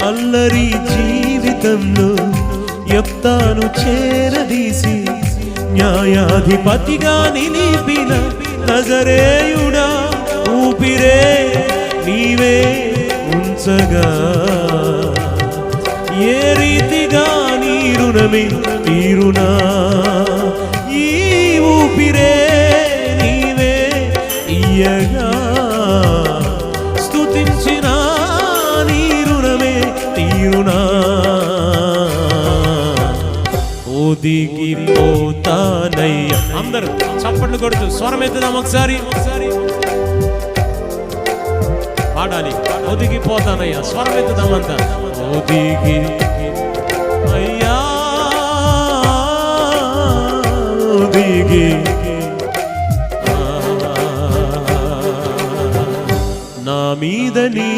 అల్లరి జీవితంలో యెఫ్తాను చేరదీసి న్యాయాధిపతిగా నిలిపిన నజరేయుడా ఊపిరే నీవే ఉంచగా ఏ రీతిగా నీ రుణమే తీరునా ఈ ఊపిరే నీవే ఇయ్యగా స్తుతించిన నీ రుణమే తీరునా ఒదిగిపోతానయ్యా అందరూ చప్పట్లు కొడుతూ స్వరం ఎత్తుదాం ఒకసారి పాడాలి ఒదిగిపోతానయ్యా స్వరం ఎత్తుదామంతా ఒదిగి అయ్యా ఒదిగి నా మీద నీ